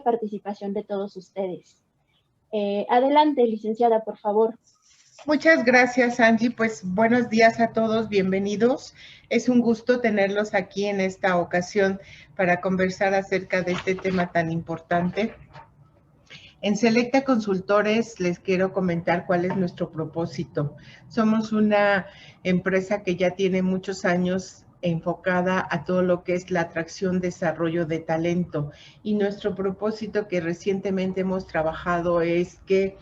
valiosa participación de todos ustedes. Adelante, licenciada, por favor. Muchas gracias, Angie. Pues buenos días a todos, bienvenidos. Es un gusto tenerlos aquí en esta ocasión para conversar acerca de este tema tan importante. En Selecta Consultores les quiero comentar cuál es nuestro propósito. Somos una empresa que ya tiene muchos años enfocada a todo lo que es la atracción, desarrollo de talento. Y nuestro propósito que recientemente hemos trabajado es que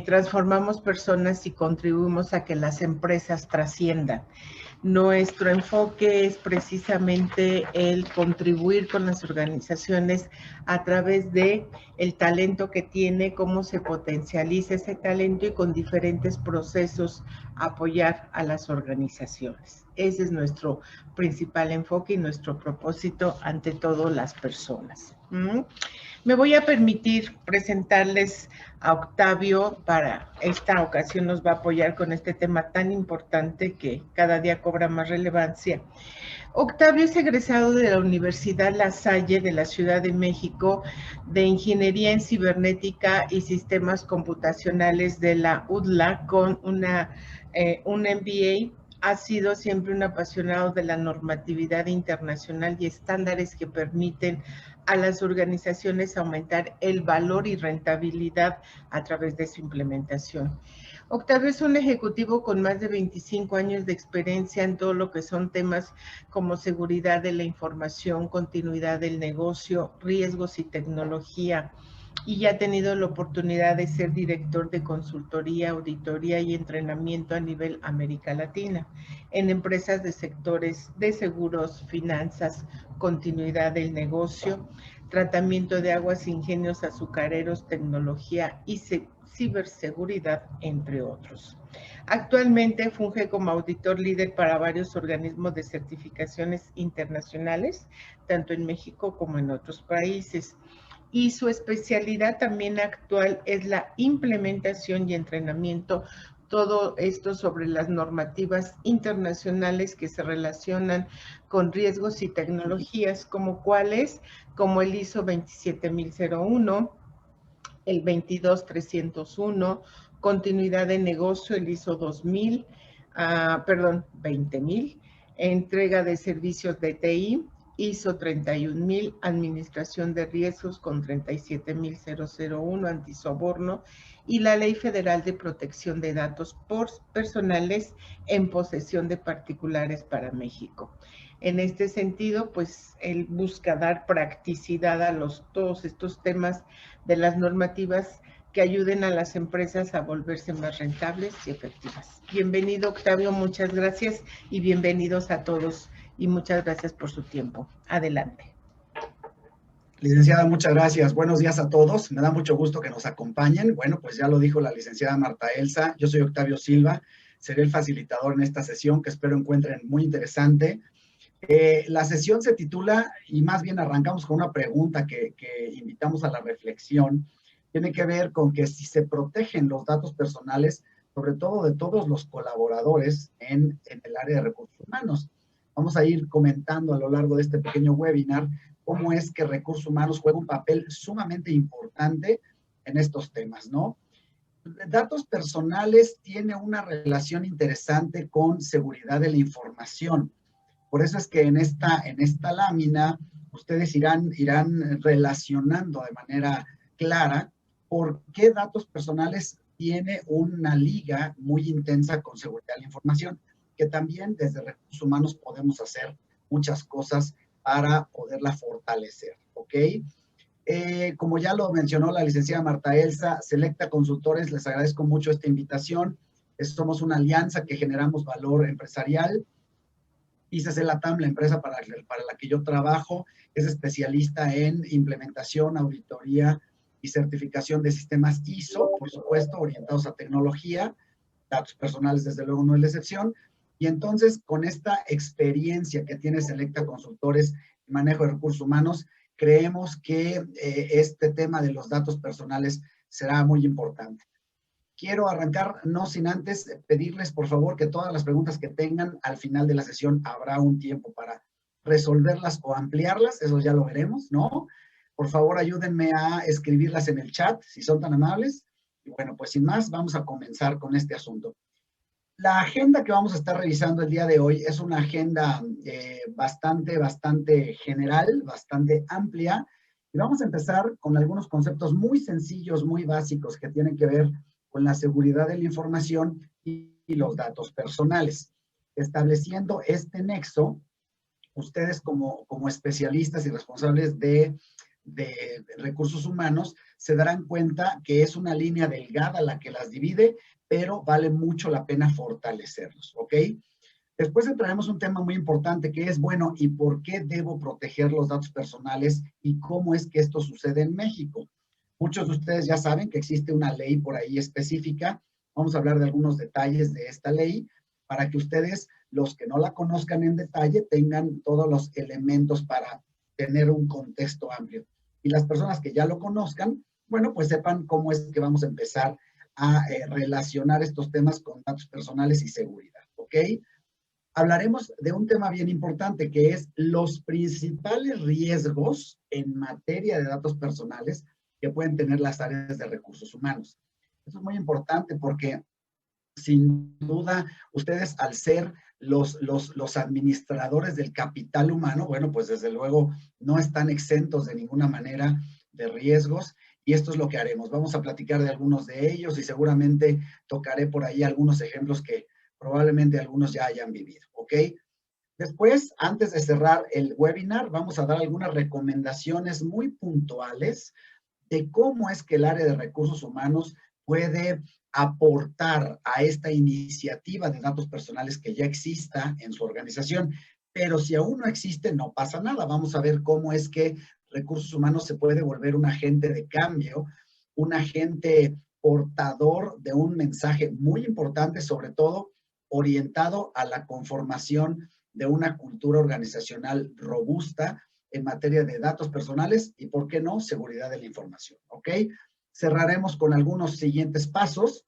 transformamos personas y contribuimos a que las empresas trasciendan. Nuestro enfoque es precisamente el contribuir con las organizaciones a través de el talento que tiene, cómo se potencializa ese talento y con diferentes procesos apoyar a las organizaciones. Ese es nuestro principal enfoque y nuestro propósito ante todo las personas. Me voy a permitir presentarles a Octavio. Para esta ocasión nos va a apoyar con este tema tan importante que cada día cobra más relevancia. Octavio es egresado de la Universidad La Salle de la Ciudad de México de Ingeniería en Cibernética y Sistemas Computacionales de la UDLA con un MBA. Ha sido siempre un apasionado de la normatividad internacional y estándares que permiten a las organizaciones aumentar el valor y rentabilidad a través de su implementación. Octavio es un ejecutivo con más de 25 años de experiencia en todo lo que son temas como seguridad de la información, continuidad del negocio, riesgos y tecnología. Y ya ha tenido la oportunidad de ser director de consultoría, auditoría y entrenamiento a nivel América Latina en empresas de sectores de seguros, finanzas, continuidad del negocio, tratamiento de aguas, ingenios azucareros, tecnología y ciberseguridad, entre otros. Actualmente funge como auditor líder para varios organismos de certificaciones internacionales, tanto en México como en otros países. Y su especialidad también actual es la implementación y entrenamiento, todo esto sobre las normativas internacionales que se relacionan con riesgos y tecnologías, como cuáles, como el ISO 27001, el 22301, continuidad de negocio, el ISO 2000, 20000, entrega de servicios de TI, ISO 31000, administración de riesgos con 37001, antisoborno, y la Ley Federal de Protección de Datos Personales en posesión de particulares para México. En este sentido, pues él busca dar practicidad a todos estos temas de las normativas que ayuden a las empresas a volverse más rentables y efectivas. Bienvenido, Octavio, muchas gracias y bienvenidos a todos y muchas gracias por su tiempo. Adelante. Licenciada, muchas gracias. Buenos días a todos. Me da mucho gusto que nos acompañen. Bueno, pues ya lo dijo la licenciada Marta Elsa. Yo soy Octavio Silva. Seré el facilitador en esta sesión que espero encuentren muy interesante. La sesión se titula, y más bien arrancamos con una pregunta que invitamos a la reflexión. Tiene que ver con que si se protegen los datos personales, sobre todo de todos los colaboradores en el área de recursos humanos. Vamos a ir comentando a lo largo de este pequeño webinar cómo es que recursos humanos juega un papel sumamente importante en estos temas, ¿no? Datos personales tiene una relación interesante con seguridad de la información. Por eso es que en esta lámina ustedes irán relacionando de manera clara por qué datos personales tiene una liga muy intensa con seguridad de la información, que también desde recursos humanos podemos hacer muchas cosas para poderla fortalecer, ¿ok? Como ya lo mencionó la licenciada Marta Elsa, Selecta Consultores, les agradezco mucho esta invitación. Somos una alianza que generamos valor empresarial. ICC Latam, la empresa para la que yo trabajo, es especialista en implementación, auditoría y certificación de sistemas ISO, por supuesto, orientados a tecnología. Datos personales, desde luego, no es la excepción. Y entonces, con esta experiencia que tiene Selecta Consultores en manejo de recursos humanos, creemos que este tema de los datos personales será muy importante. Quiero arrancar, no sin antes pedirles, por favor, que todas las preguntas que tengan al final de la sesión habrá un tiempo para resolverlas o ampliarlas, eso ya lo veremos, ¿no? Por favor, ayúdenme a escribirlas en el chat, si son tan amables. Y bueno, pues sin más, vamos a comenzar con este asunto. La agenda que vamos a estar revisando el día de hoy es una agenda bastante general, bastante amplia. Y vamos a empezar con algunos conceptos muy sencillos, muy básicos, que tienen que ver con la seguridad de la información y los datos personales. Estableciendo este nexo, ustedes como especialistas y responsables de recursos humanos se darán cuenta que es una línea delgada la que las divide, pero vale mucho la pena fortalecerlos, ¿ok? Después entraremos un tema muy importante que es, bueno, ¿y por qué debo proteger los datos personales y cómo es que esto sucede en México? Muchos de ustedes ya saben que existe una ley por ahí específica. Vamos a hablar de algunos detalles de esta ley para que ustedes, los que no la conozcan en detalle, tengan todos los elementos para tener un contexto amplio. Y las personas que ya lo conozcan, bueno, pues sepan cómo es que vamos a empezar a relacionar estos temas con datos personales y seguridad, ¿ok? Hablaremos de un tema bien importante que es los principales riesgos en materia de datos personales que pueden tener las áreas de recursos humanos. Eso es muy importante porque sin duda ustedes al ser los administradores del capital humano, bueno, pues desde luego no están exentos de ninguna manera de riesgos y esto es lo que haremos. Vamos a platicar de algunos de ellos y seguramente tocaré por ahí algunos ejemplos que probablemente algunos ya hayan vivido, ¿ok? Después, antes de cerrar el webinar, vamos a dar algunas recomendaciones muy puntuales de cómo es que el área de recursos humanos puede aportar a esta iniciativa de datos personales que ya exista en su organización. Pero si aún no existe, no pasa nada. Vamos a ver cómo es que recursos humanos se puede volver un agente de cambio, un agente portador de un mensaje muy importante, sobre todo orientado a la conformación de una cultura organizacional robusta en materia de datos personales y, ¿por qué no?, seguridad de la información, ¿ok? Cerraremos con algunos siguientes pasos,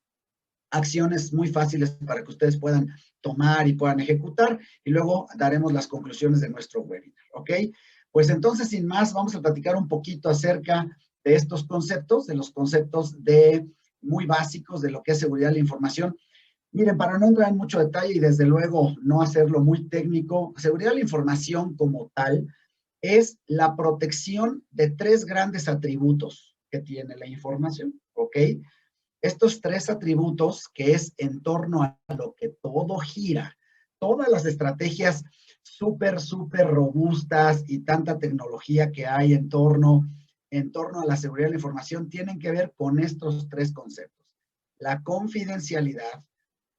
acciones muy fáciles para que ustedes puedan tomar y puedan ejecutar, y luego daremos las conclusiones de nuestro webinar, ¿ok? Pues entonces, sin más, vamos a platicar un poquito acerca de estos conceptos, de los conceptos muy básicos de lo que es seguridad de la información. Miren, para no entrar en mucho detalle y desde luego no hacerlo muy técnico, seguridad de la información como tal es la protección de tres grandes atributos que tiene la información, ¿ok? Estos tres atributos, que es en torno a lo que todo gira, todas las estrategias súper robustas y tanta tecnología que hay en torno a la seguridad de la información, tienen que ver con estos tres conceptos: la confidencialidad,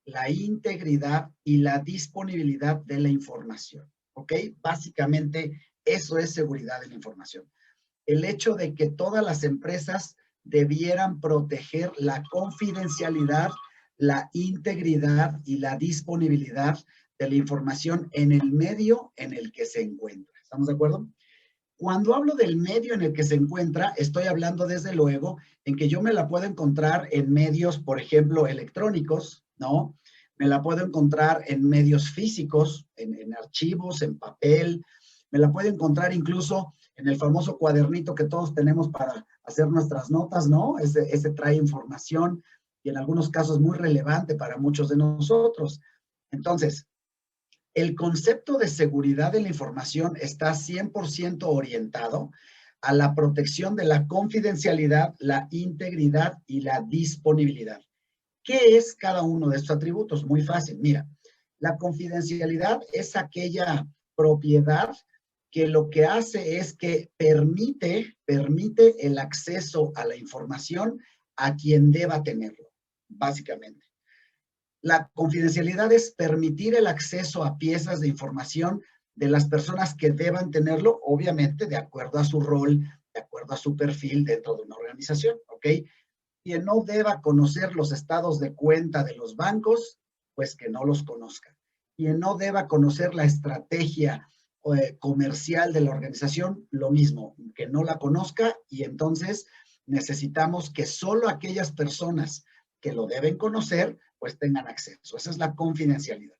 la integridad y la disponibilidad de la información, ¿ok? Básicamente, eso es seguridad de la información. El hecho de que todas las empresas debieran proteger la confidencialidad, la integridad y la disponibilidad de la información en el medio en el que se encuentra. ¿Estamos de acuerdo? Cuando hablo del medio en el que se encuentra, estoy hablando desde luego en que yo me la puedo encontrar en medios, por ejemplo, electrónicos, ¿no? Me la puedo encontrar en medios físicos, en archivos, en papel. Me la puedo encontrar incluso en el famoso cuadernito que todos tenemos para hacer nuestras notas, ¿no? Ese trae información y en algunos casos muy relevante para muchos de nosotros. Entonces, el concepto de seguridad de la información está 100% orientado a la protección de la confidencialidad, la integridad y la disponibilidad. ¿Qué es cada uno de estos atributos? Muy fácil. Mira, la confidencialidad es aquella propiedad que lo que hace es que permite el acceso a la información a quien deba tenerlo, básicamente. La confidencialidad es permitir el acceso a piezas de información de las personas que deban tenerlo, obviamente de acuerdo a su rol, de acuerdo a su perfil dentro de una organización, ¿ok? Quien no deba conocer los estados de cuenta de los bancos, pues que no los conozca. Quien no deba conocer la estrategia comercial de la organización, lo mismo, que no la conozca, y entonces necesitamos que solo aquellas personas que lo deben conocer, pues tengan acceso. Esa es la confidencialidad.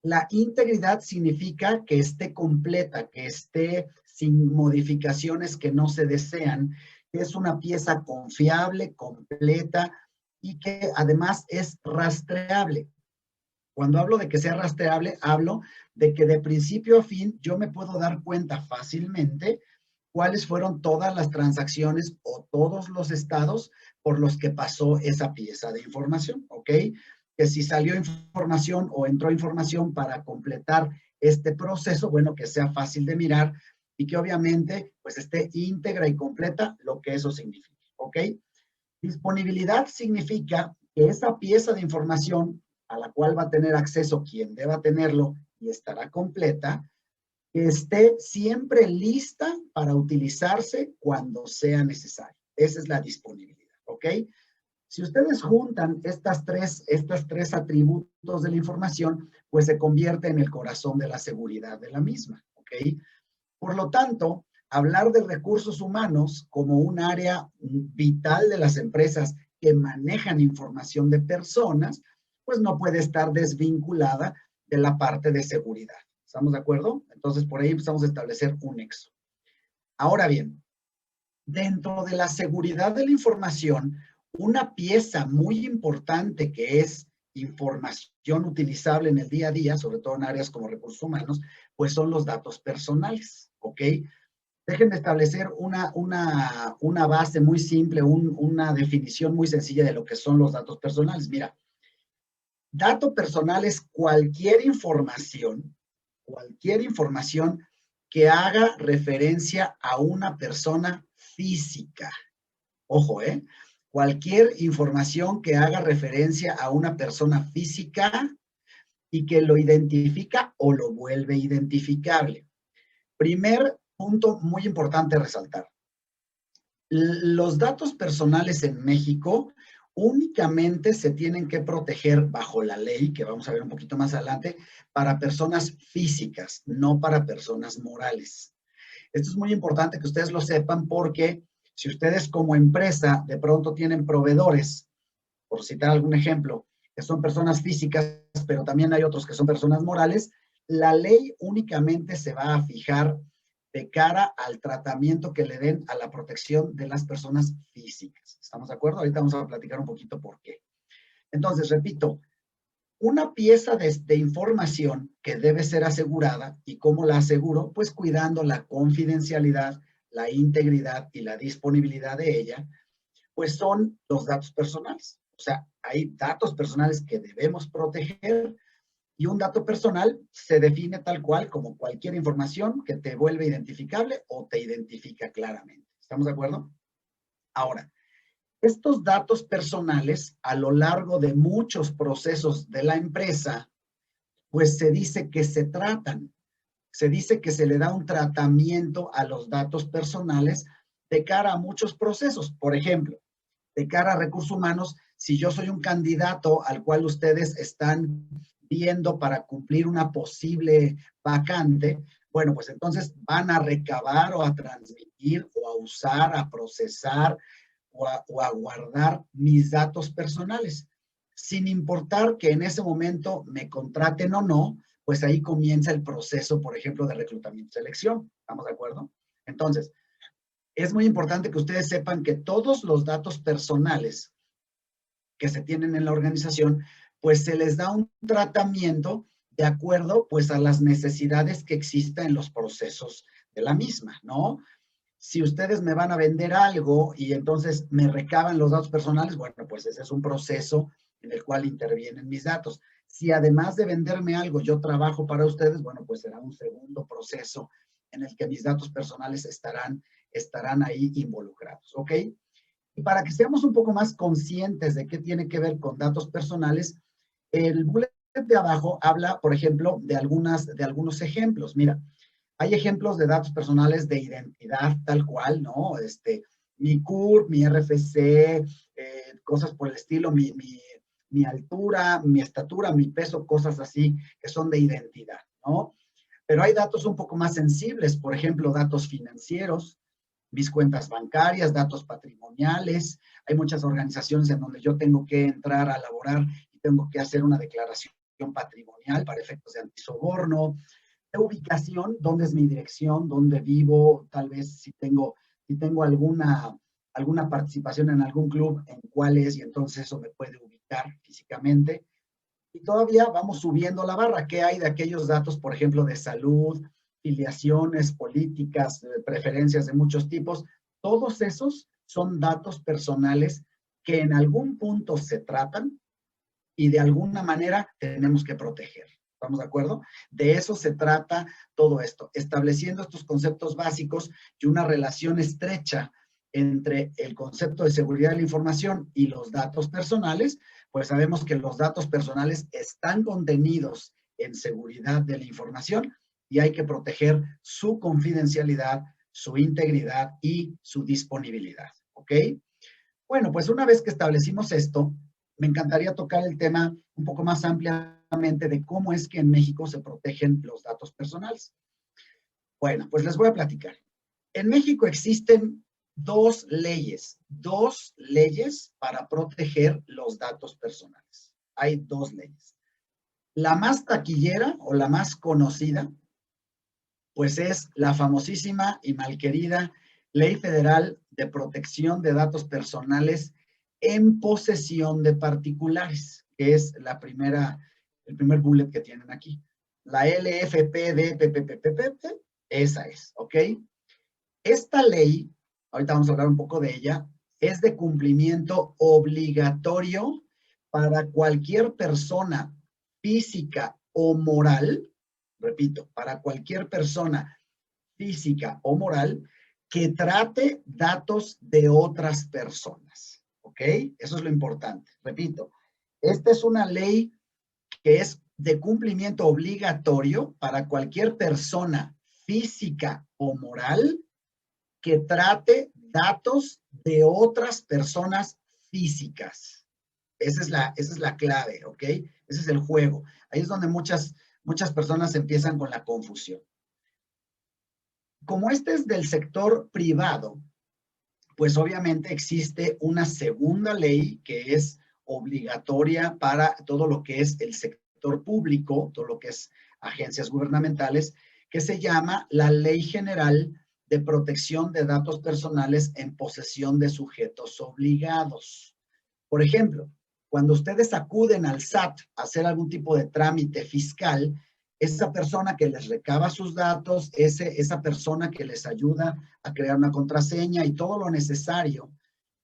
La integridad significa que esté completa, que esté sin modificaciones que no se desean, que es una pieza confiable, completa y que además es rastreable. Cuando hablo de que sea rastreable, hablo de que de principio a fin yo me puedo dar cuenta fácilmente cuáles fueron todas las transacciones o todos los estados por los que pasó esa pieza de información, ¿ok? Que si salió información o entró información para completar este proceso, bueno, que sea fácil de mirar y que obviamente pues esté íntegra y completa, lo que eso significa, ¿ok? Disponibilidad significa que esa pieza de información a la cual va a tener acceso quien deba tenerlo y estará completa, que esté siempre lista para utilizarse cuando sea necesario. Esa es la disponibilidad, ¿ok? Si ustedes juntan estos tres atributos de la información, pues se convierte en el corazón de la seguridad de la misma, ¿ok? Por lo tanto, hablar de recursos humanos como un área vital de las empresas que manejan información de personas, pues no puede estar desvinculada de la parte de seguridad. ¿Estamos de acuerdo? Entonces, por ahí empezamos a establecer un nexo. Ahora bien, dentro de la seguridad de la información, una pieza muy importante que es información utilizable en el día a día, sobre todo en áreas como recursos humanos, pues son los datos personales, ¿ok? Déjenme establecer una base muy simple, una definición muy sencilla de lo que son los datos personales. Mira, dato personal es cualquier información que haga referencia a una persona física. Ojo, cualquier información que haga referencia a una persona física y que lo identifica o lo vuelve identificable. Primer punto muy importante a resaltar. Los datos personales en México únicamente se tienen que proteger bajo la ley, que vamos a ver un poquito más adelante, para personas físicas, no para personas morales. Esto es muy importante que ustedes lo sepan porque si ustedes como empresa de pronto tienen proveedores, por citar algún ejemplo, que son personas físicas, pero también hay otros que son personas morales, la ley únicamente se va a fijar de cara al tratamiento que le den a la protección de las personas físicas. ¿Estamos de acuerdo? Ahorita vamos a platicar un poquito por qué. Entonces, repito, una pieza de información que debe ser asegurada, ¿y cómo la aseguro? Pues cuidando la confidencialidad, la integridad y la disponibilidad de ella, pues son los datos personales. O sea, hay datos personales que debemos proteger y un dato personal se define tal cual como cualquier información que te vuelve identificable o te identifica claramente. ¿Estamos de acuerdo? Ahora, estos datos personales a lo largo de muchos procesos de la empresa, pues se dice que se tratan. Se dice que se le da un tratamiento a los datos personales de cara a muchos procesos. Por ejemplo, de cara a recursos humanos, si yo soy un candidato al cual ustedes están viendo para cumplir una posible vacante, bueno, pues entonces van a recabar o a transmitir o a usar, a procesar o a guardar mis datos personales. Sin importar que en ese momento me contraten o no, pues ahí comienza el proceso, por ejemplo, de reclutamiento y selección. ¿Estamos de acuerdo? Entonces, es muy importante que ustedes sepan que todos los datos personales que se tienen en la organización, pues se les da un tratamiento de acuerdo pues a las necesidades que existan en los procesos de la misma, ¿no? Si ustedes me van a vender algo y entonces me recaban los datos personales, bueno, pues ese es un proceso en el cual intervienen mis datos. Si además de venderme algo yo trabajo para ustedes, bueno, pues será un segundo proceso en el que mis datos personales estarán ahí involucrados, ¿ok? Y para que seamos un poco más conscientes de qué tiene que ver con datos personales, el bullet de abajo habla, por ejemplo, de algunos ejemplos. Mira, hay ejemplos de datos personales de identidad tal cual, ¿no? Mi CURP, mi RFC, cosas por el estilo, mi altura, mi estatura, mi peso, cosas así que son de identidad, ¿no? Pero hay datos un poco más sensibles, por ejemplo, datos financieros, mis cuentas bancarias, datos patrimoniales. Hay muchas organizaciones en donde yo tengo que entrar a laborar y tengo que hacer una declaración patrimonial para efectos de antisoborno, de ubicación, dónde es mi dirección, dónde vivo, tal vez si tengo alguna participación en algún club, en cuál es, y entonces eso me puede ubicar físicamente. Y todavía vamos subiendo la barra. ¿Qué hay de aquellos datos, por ejemplo, de salud, filiaciones políticas, preferencias de muchos tipos? Todos esos son datos personales que en algún punto se tratan y de alguna manera tenemos que proteger. ¿Estamos de acuerdo? De eso se trata todo esto, estableciendo estos conceptos básicos y una relación estrecha entre el concepto de seguridad de la información y los datos personales. Pues sabemos que los datos personales están contenidos en seguridad de la información y hay que proteger su confidencialidad, su integridad y su disponibilidad. ¿Ok? Bueno, pues una vez que establecimos esto, me encantaría tocar el tema un poco más ampliamente de cómo es que en México se protegen los datos personales. Bueno, pues les voy a platicar. En México existen dos leyes para proteger los datos personales. Hay dos leyes. La más taquillera o la más conocida, pues es la famosísima y malquerida Ley Federal de Protección de Datos Personales en posesión de particulares, que es el primer bullet que tienen aquí. La LFPDPPPP, esa es, ¿ok? Esta ley, ahorita vamos a hablar un poco de ella, es de cumplimiento obligatorio para cualquier persona física o moral, repito, para cualquier persona física o moral que trate datos de otras personas. ¿Ok? Eso es lo importante. Repito, esta es una ley que es de cumplimiento obligatorio para cualquier persona física o moral que trate datos de otras personas físicas. Esa es la clave, ¿ok? Ese es el juego. Ahí es donde muchas personas empiezan con la confusión. Como este es del sector privado, pues obviamente existe una segunda ley que es obligatoria para todo lo que es el sector público, todo lo que es agencias gubernamentales, que se llama la Ley General de Protección de Datos Personales en posesión de sujetos obligados. Por ejemplo, cuando ustedes acuden al SAT a hacer algún tipo de trámite fiscal, esa persona que les recaba sus datos, esa persona que les ayuda a crear una contraseña y todo lo necesario,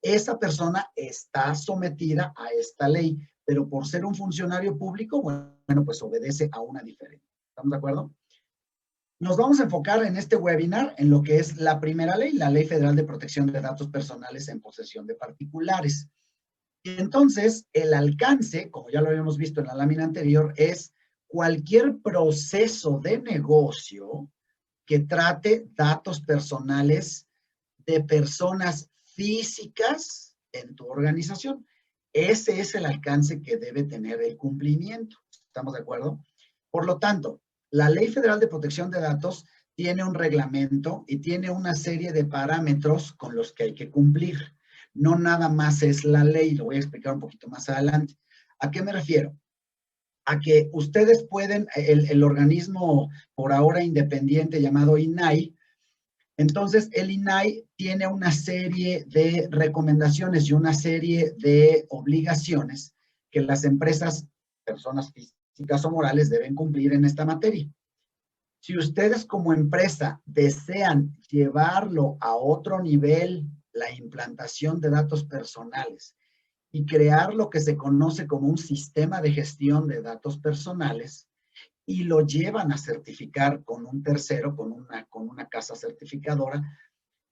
esa persona está sometida a esta ley, pero por ser un funcionario público, bueno, pues obedece a una diferente. ¿Estamos de acuerdo? Nos vamos a enfocar en este webinar en lo que es la primera ley, la Ley Federal de Protección de Datos Personales en posesión de particulares. Y entonces, el alcance, como ya lo habíamos visto en la lámina anterior, es cualquier proceso de negocio que trate datos personales de personas físicas en tu organización. Ese es el alcance que debe tener el cumplimiento. ¿Estamos de acuerdo? Por lo tanto, la Ley Federal de Protección de Datos tiene un reglamento y tiene una serie de parámetros con los que hay que cumplir. No nada más es la ley, lo voy a explicar un poquito más adelante. ¿A qué me refiero? A que ustedes pueden, el organismo por ahora independiente llamado INAI, entonces el INAI tiene una serie de recomendaciones y una serie de obligaciones que las empresas, personas físicas o morales deben cumplir en esta materia. Si ustedes como empresa desean llevarlo a otro nivel, la implantación de datos personales, y crear lo que se conoce como un sistema de gestión de datos personales y lo llevan a certificar con un tercero, con una casa certificadora,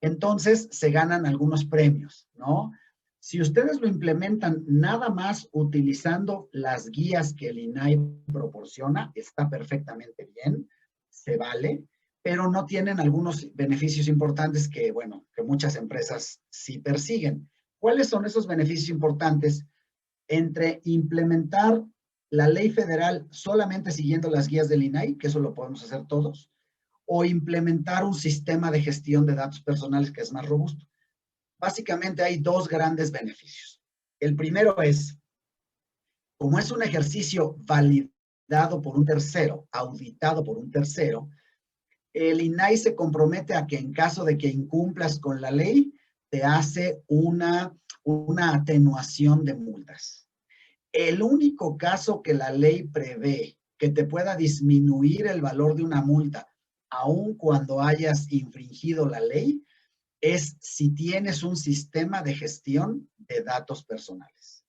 entonces se ganan algunos premios, ¿no? Si ustedes lo implementan nada más utilizando las guías que el INAI proporciona, está perfectamente bien, se vale, pero no tienen algunos beneficios importantes que, bueno, que muchas empresas sí persiguen. ¿Cuáles son esos beneficios importantes entre implementar la ley federal solamente siguiendo las guías del INAI, que eso lo podemos hacer todos, o implementar un sistema de gestión de datos personales que es más robusto? Básicamente hay dos grandes beneficios. El primero es, como es un ejercicio dado por un tercero, auditado por un tercero, el INAI se compromete a que en caso de que incumplas con la ley, te hace una atenuación de multas. El único caso que la ley prevé que te pueda disminuir el valor de una multa, aun cuando hayas infringido la ley, es si tienes un sistema de gestión de datos personales,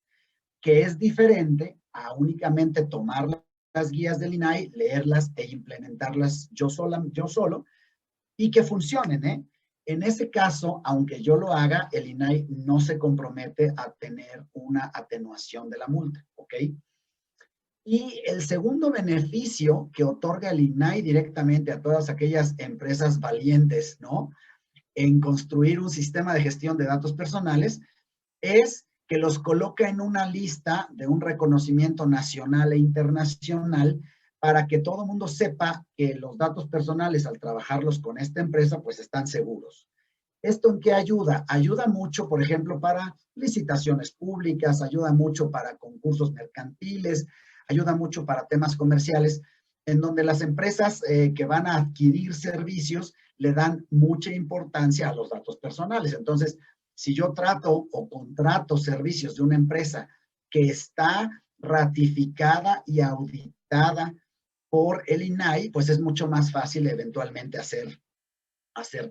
que es diferente a únicamente tomar las guías del INAI, leerlas e implementarlas yo solo, y que funcionen, ¿eh? En ese caso, aunque yo lo haga, el INAI no se compromete a tener una atenuación de la multa, ¿ok? Y el segundo beneficio que otorga el INAI directamente a todas aquellas empresas valientes, ¿no?, en construir un sistema de gestión de datos personales, es que los coloca en una lista de un reconocimiento nacional e internacional para que todo el mundo sepa que los datos personales, al trabajarlos con esta empresa, pues están seguros. ¿Esto en qué ayuda? Ayuda mucho, por ejemplo, para licitaciones públicas, ayuda mucho para concursos mercantiles, ayuda mucho para temas comerciales, en donde las empresas que van a adquirir servicios le dan mucha importancia a los datos personales. Entonces, si yo trato o contrato servicios de una empresa que está ratificada y auditada por el INAI, pues es mucho más fácil eventualmente hacer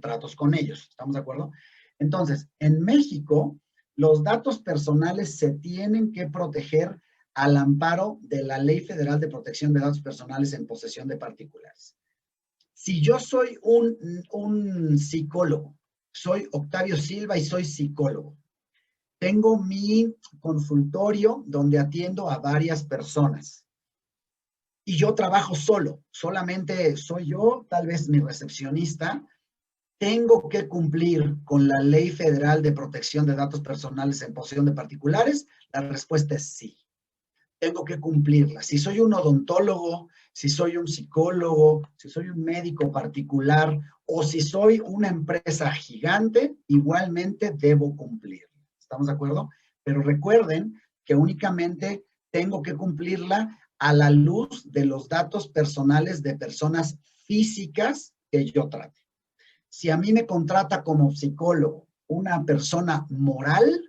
tratos con ellos. ¿Estamos de acuerdo? Entonces, en México, los datos personales se tienen que proteger al amparo de la Ley Federal de Protección de Datos Personales en posesión de particulares. Si yo soy un psicólogo, soy Octavio Silva y soy psicólogo, tengo mi consultorio donde atiendo a varias personas y yo trabajo solo, solamente soy yo, tal vez mi recepcionista. ¿Tengo que cumplir con la Ley Federal de Protección de Datos Personales en posesión de particulares? La respuesta es sí. Tengo que cumplirla. Si soy un odontólogo, si soy un psicólogo, si soy un médico particular o si soy una empresa gigante, igualmente debo cumplir. ¿Estamos de acuerdo? Pero recuerden que únicamente tengo que cumplirla a la luz de los datos personales de personas físicas que yo trate. Si a mí me contrata como psicólogo una persona moral,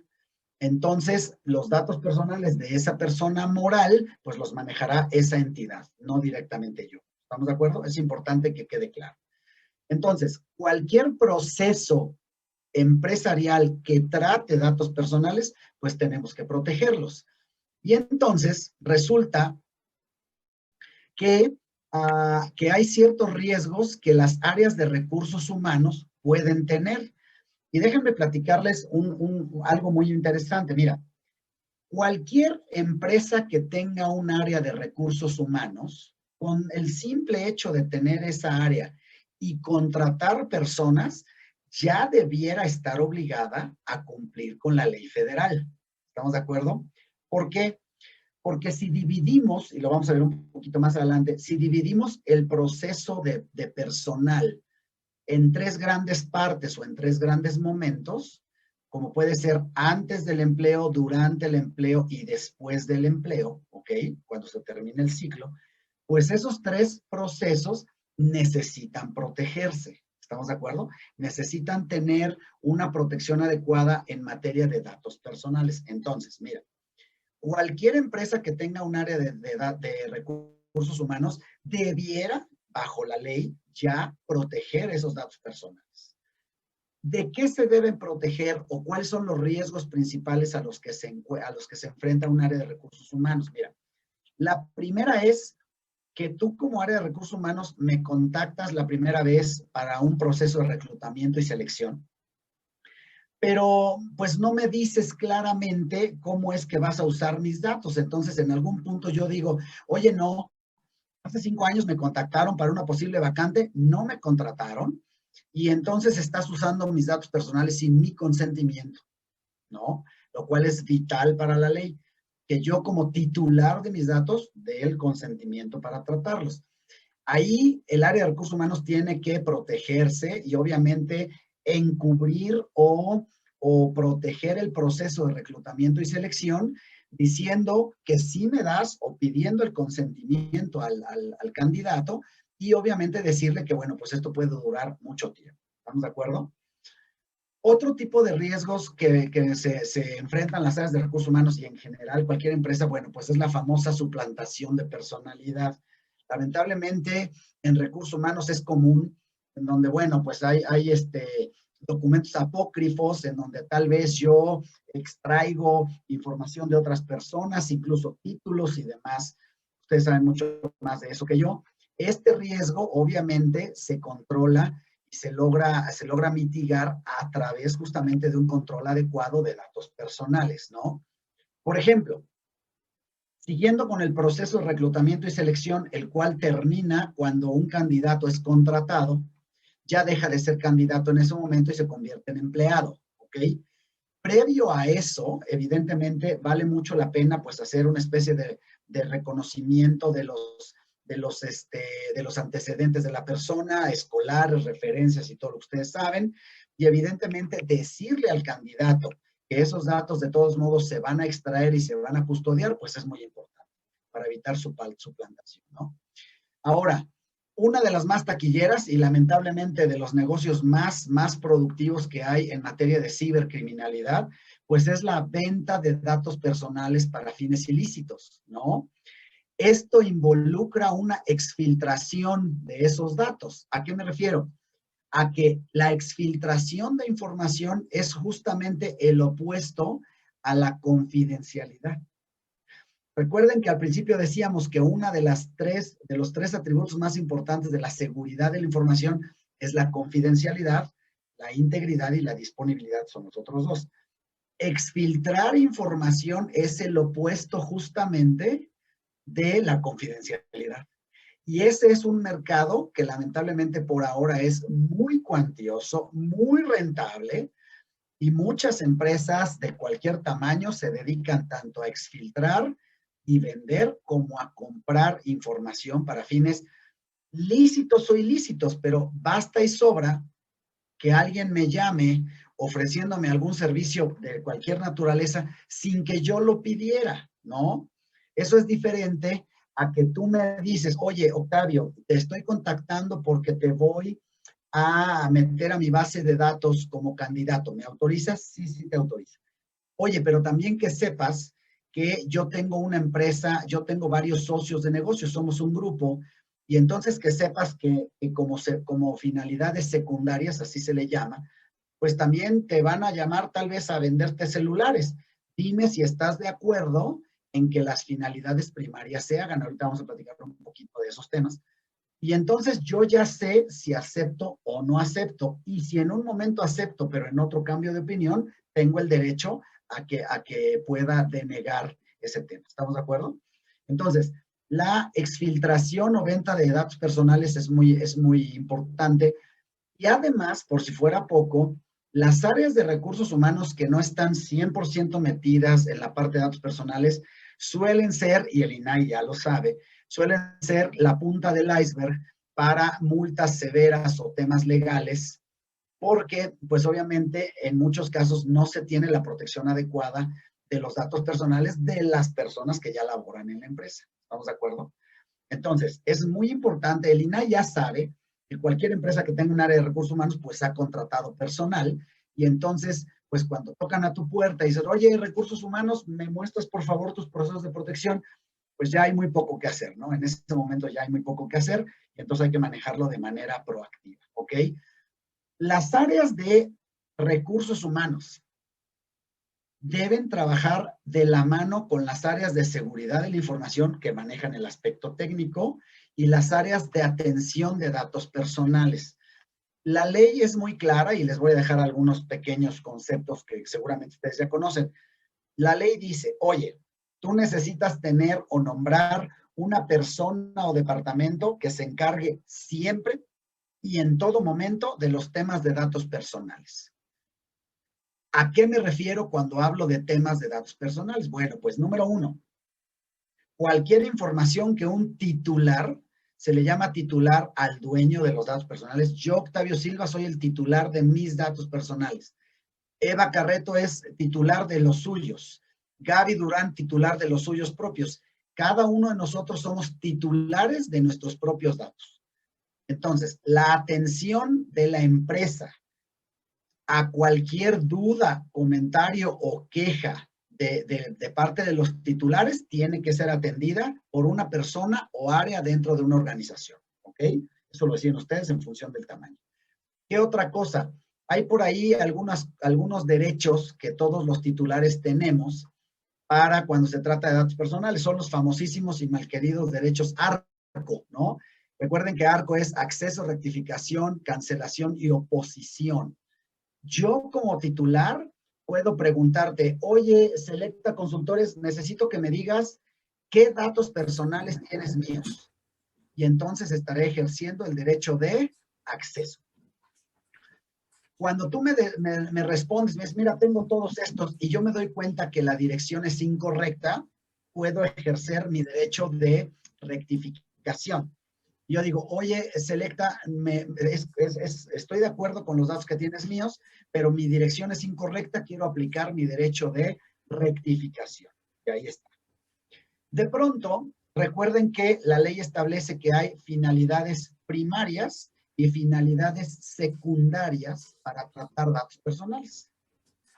entonces los datos personales de esa persona moral, pues los manejará esa entidad, no directamente yo. ¿Estamos de acuerdo? Es importante que quede claro. Entonces, cualquier proceso empresarial que trate datos personales, pues tenemos que protegerlos. Y entonces resulta que hay ciertos riesgos que las áreas de recursos humanos pueden tener. Y déjenme platicarles algo muy interesante. Mira, cualquier empresa que tenga un área de recursos humanos, con el simple hecho de tener esa área y contratar personas, ya debiera estar obligada a cumplir con la ley federal. ¿Estamos de acuerdo? ¿Por qué? Porque si dividimos, y lo vamos a ver un poquito más adelante, si dividimos el proceso de personal en tres grandes partes o en tres grandes momentos, como puede ser antes del empleo, durante el empleo y después del empleo, ¿ok? Cuando se termine el ciclo, pues esos tres procesos necesitan protegerse. ¿Estamos de acuerdo? Necesitan tener una protección adecuada en materia de datos personales. Entonces, mira, cualquier empresa que tenga un área de recursos humanos debiera, bajo la ley, ya proteger esos datos personales. ¿De qué se deben proteger o cuáles son los riesgos principales a los que se enfrenta un área de recursos humanos? Mira, la primera es que tú como área de recursos humanos me contactas la primera vez para un proceso de reclutamiento y selección, pero pues no me dices claramente cómo es que vas a usar mis datos. Entonces, en algún punto yo digo, oye, no, hace 5 años me contactaron para una posible vacante, no me contrataron, y entonces estás usando mis datos personales sin mi consentimiento, ¿no? Lo cual es vital para la ley, que yo como titular de mis datos dé el consentimiento para tratarlos. Ahí el área de recursos humanos tiene que protegerse y obviamente encubrir o proteger el proceso de reclutamiento y selección diciendo que sí me das o pidiendo el consentimiento al candidato y obviamente decirle que, bueno, pues esto puede durar mucho tiempo. ¿Estamos de acuerdo? Otro tipo de riesgos que se enfrentan las áreas de recursos humanos y en general cualquier empresa, bueno, pues es la famosa suplantación de personalidad. Lamentablemente, en recursos humanos es común, en donde, bueno, pues hay documentos apócrifos, en donde tal vez yo extraigo información de otras personas, incluso títulos y demás. Ustedes saben mucho más de eso que yo. Este riesgo, obviamente, se controla y se logra mitigar a través justamente de un control adecuado de datos personales, ¿no? Por ejemplo, siguiendo con el proceso de reclutamiento y selección, el cual termina cuando un candidato es contratado, ya deja de ser candidato en ese momento y se convierte en empleado, ¿ok? Previo a eso, evidentemente, vale mucho la pena, pues, hacer una especie de reconocimiento de los antecedentes de la persona, escolares, referencias y todo lo que ustedes saben, y evidentemente decirle al candidato que esos datos de todos modos se van a extraer y se van a custodiar, pues es muy importante para evitar su suplantación, ¿no? Ahora, una de las más taquilleras y lamentablemente de los negocios más productivos que hay en materia de cibercriminalidad, pues es la venta de datos personales para fines ilícitos, ¿no? Esto involucra una exfiltración de esos datos. ¿A qué me refiero? A que la exfiltración de información es justamente el opuesto a la confidencialidad. Recuerden que al principio decíamos que una de los tres atributos más importantes de la seguridad de la información es la confidencialidad, la integridad y la disponibilidad, son los otros dos. Exfiltrar información es el opuesto justamente de la confidencialidad. Y ese es un mercado que lamentablemente por ahora es muy cuantioso, muy rentable, y muchas empresas de cualquier tamaño se dedican tanto a exfiltrar y vender como a comprar información para fines lícitos o ilícitos, pero basta y sobra que alguien me llame ofreciéndome algún servicio de cualquier naturaleza sin que yo lo pidiera, ¿no? Eso es diferente a que tú me dices, oye, Octavio, te estoy contactando porque te voy a meter a mi base de datos como candidato. ¿Me autorizas? Sí, sí, te autorizo. Oye, pero también que sepas que yo tengo una empresa, yo tengo varios socios de negocio, somos un grupo, y entonces que sepas que como finalidades secundarias, así se le llama, pues también te van a llamar tal vez a venderte celulares. Dime si estás de acuerdo en que las finalidades primarias se hagan. Ahorita vamos a platicar un poquito de esos temas. Y entonces yo ya sé si acepto o no acepto. Y si en un momento acepto, pero en otro cambio de opinión, tengo el derecho a que pueda denegar ese tema. ¿Estamos de acuerdo? Entonces, la exfiltración o venta de datos personales es muy importante. Y además, por si fuera poco, las áreas de recursos humanos que no están 100% metidas en la parte de datos personales suelen ser, y el INAI ya lo sabe, suelen ser la punta del iceberg para multas severas o temas legales, porque pues obviamente en muchos casos no se tiene la protección adecuada de los datos personales de las personas que ya laboran en la empresa. ¿Estamos de acuerdo? Entonces, es muy importante, el INAI ya sabe que cualquier empresa que tenga un área de recursos humanos, pues ha contratado personal, y entonces, pues cuando tocan a tu puerta y dicen, oye, recursos humanos, ¿me muestras por favor tus procesos de protección? Pues ya hay muy poco que hacer, ¿no? En ese momento ya hay muy poco que hacer, y entonces hay que manejarlo de manera proactiva, ¿ok? Las áreas de recursos humanos deben trabajar de la mano con las áreas de seguridad de la información que manejan el aspecto técnico y las áreas de atención de datos personales. La ley es muy clara y les voy a dejar algunos pequeños conceptos que seguramente ustedes ya conocen. La ley dice, oye, tú necesitas tener o nombrar una persona o departamento que se encargue siempre y en todo momento de los temas de datos personales. ¿A qué me refiero cuando hablo de temas de datos personales? Bueno, pues número uno, cualquier información que un titular, se le llama titular al dueño de los datos personales. Yo, Octavio Silva, soy el titular de mis datos personales. Eva Carreto es titular de los suyos. Gaby Durán, titular de los suyos propios. Cada uno de nosotros somos titulares de nuestros propios datos. Entonces, la atención de la empresa a cualquier duda, comentario o queja de parte de los titulares tiene que ser atendida por una persona o área dentro de una organización, ¿ok? Eso lo decían ustedes en función del tamaño. ¿Qué otra cosa? Hay por ahí algunos derechos que todos los titulares tenemos para cuando se trata de datos personales. Son los famosísimos y malqueridos derechos ARCO, ¿no? Recuerden que ARCO es acceso, rectificación, cancelación y oposición. Yo como titular puedo preguntarte, oye, Selecta Consultores, necesito que me digas qué datos personales tienes míos. Y entonces estaré ejerciendo el derecho de acceso. Cuando tú me respondes, me dices, mira, tengo todos estos, y yo me doy cuenta que la dirección es incorrecta, puedo ejercer mi derecho de rectificación. Yo digo, oye, Selecta, estoy de acuerdo con los datos que tienes míos, pero mi dirección es incorrecta, quiero aplicar mi derecho de rectificación. Y ahí está. De pronto, recuerden que la ley establece que hay finalidades primarias y finalidades secundarias para tratar datos personales.